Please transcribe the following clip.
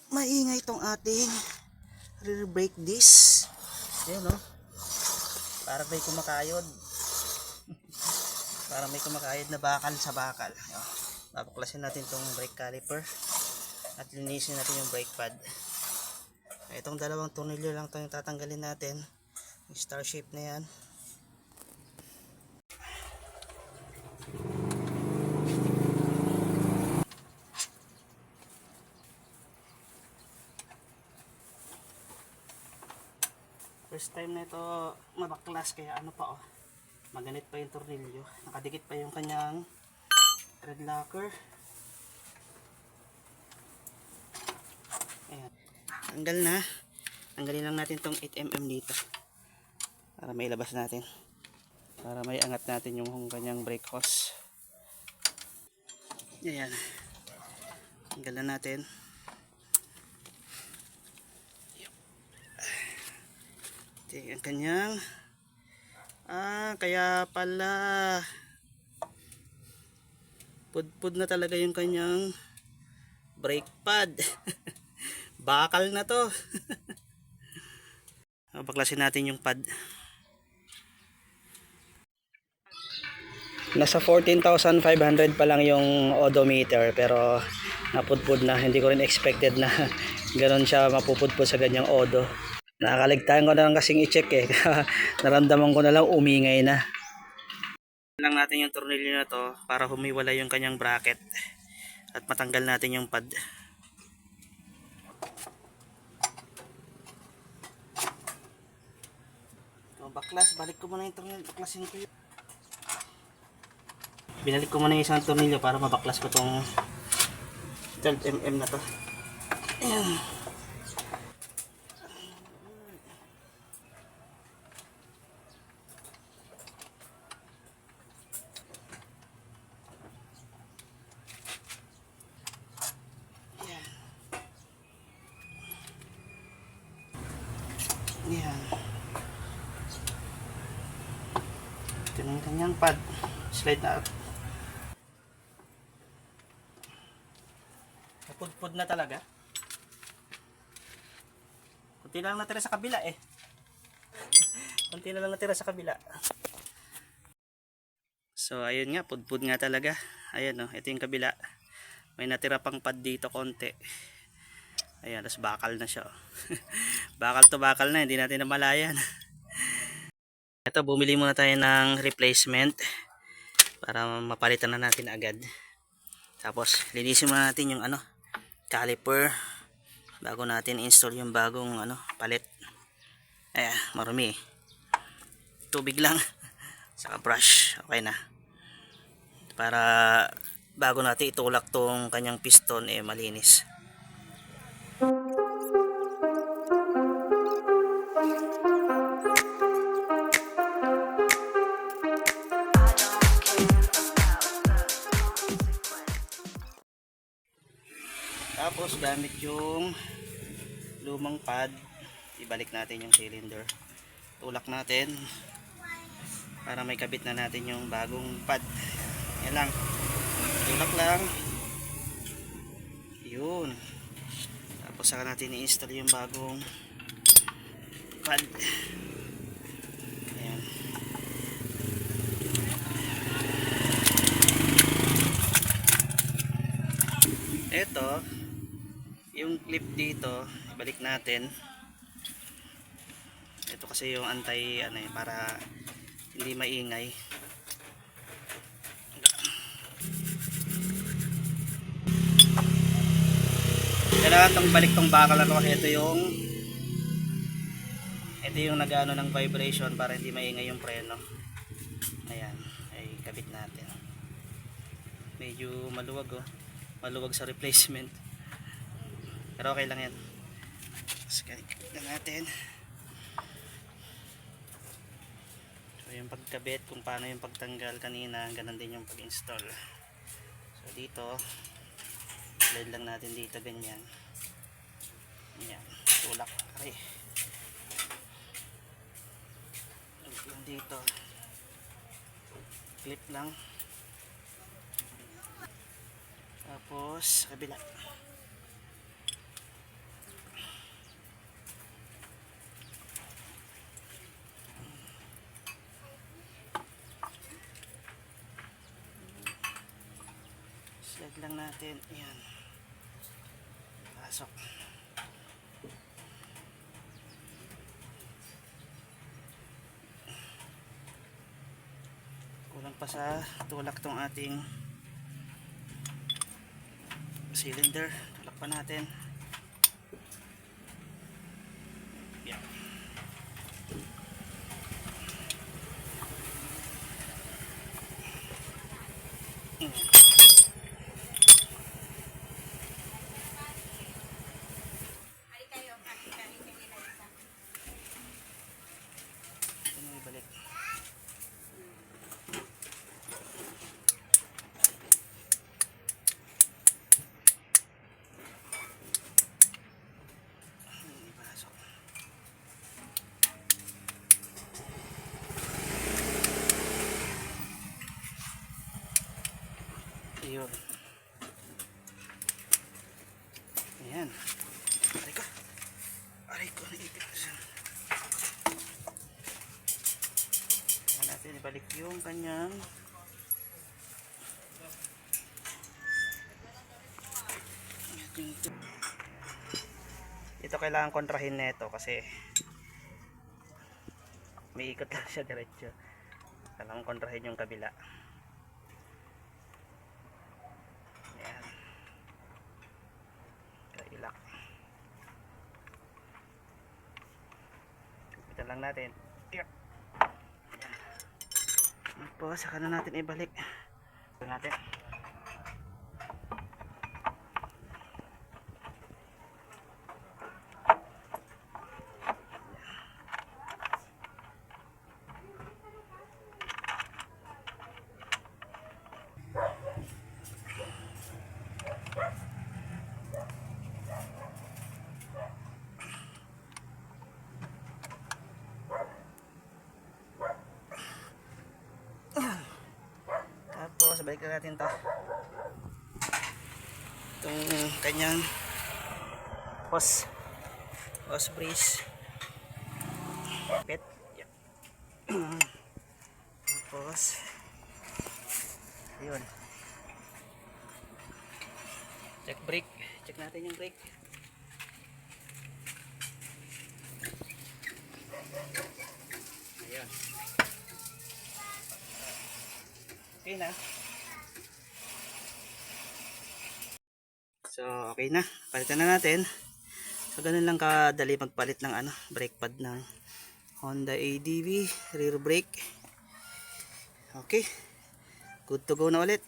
maingay itong ating rear brake disc. Ayan, oh. Para may kumakayod. Para may kumakayod na bakal sa bakal. Oh. Babaklasin natin itong brake caliper at linisin natin yung brake pad. Itong dalawang tornilyo lang itong tatanggalin natin. Yung star shape na yan. First time na ito mabaklas, kaya ano pa, oh, maganit pa yung tornilyo, nakadikit pa yung kanyang thread locker. Ayan, tanggal na. Tanggalin lang natin tong 8mm dito para may labas natin, para may angat natin yung kanyang brake hose. Ayan, tanggal na natin. Ang kanyang kaya pala pudpud na talaga yung kanyang brake pad. Bakal na to. Baklasin natin yung pad. Nasa 14,500 pa lang yung odometer, pero napudpud na. Hindi ko rin expected na ganoon siya mapupudpud sa ganyang odo. Nakakaligtaan ko na lang kasing i-check eh. Naramdaman ko na lang umingay na. Lang natin yung tornilyo na to para humiwala yung kanyang bracket at matanggal natin yung pad. So, baklas, balik ko muna yung tornilyo. Baklasin ko yun. Binalik ko muna yung isang tornilyo para mabaklas ko tong 12mm na to. Ayan. Ayan. Ito na yung kanyang pad. Slide na up. Napudpud na talaga. Kunti na lang natira sa kabila eh. Kunti na lang natira sa kabila. So ayun nga, pudpud nga talaga. Ayan, oh, ito yung kabila. May natira pang pad dito konti. Ayan, tapos bakal na siya. Bakal to bakal na, hindi natin namalayan. Ito, bumili muna tayo ng replacement para mapalitan na natin agad. Tapos linisin muna natin yung caliper bago natin install yung bagong palit. Ayan, marumi. Tubig lang saka brush, okay na. Para bago natin itulak tong kanyang piston malinis. Tapos gamit yung lumang pad, ibalik natin yung cylinder, tulak natin para may kabit na natin yung bagong pad. Yan lang, tulak lang, yun. Tapos saka natin i-install yung bagong pad. Ayan. Ito yung clip dito, ibalik natin. Ito kasi yung anti para hindi maingay. Kailangan itong balik tong bakal na to kasi ito yung nag-ano ng vibration para hindi maingay yung preno. Ayan, ay kabit natin. Medyo maluwag, oh. Maluwag sa replacement. Pero okay lang yan. Tapos kabit na natin. So yung pagkabit, kung paano yung pagtanggal kanina, ganun din yung pag-install. So dito, slide lang natin dito ganyan. Ayan, tulak. Okay. Lang dito. Clip lang. Tapos kabila. Slide lang natin. Ayan. Pasok. Kulang pa sa tulak tong ating cylinder. Tulak pa natin. Yan. Ito na ibalik. Ipasok. Ayun. Ayan. Aray ko. Aray ko, naipit na siya. Ayan natin, ibalik yung kanyang ito kailangan kontrahin nito kasi may ikot lang siya diretso. Kailangan kontrahin yung kabila. Ayan. Kailak. Ito lang natin. Ayan. Po, saka na natin ibalik. Ito natin. Tapos balik na natin to. Itong kanyang hose brace. Pet. Yep. Tapos ayun. Check brake. Check natin yung brake. Ayun. Okay na. So, okay na. Palitan na natin. So, ganun lang kadali magpalit ng brake pad ng Honda ADV rear brake. Okay. Good to go na ulit.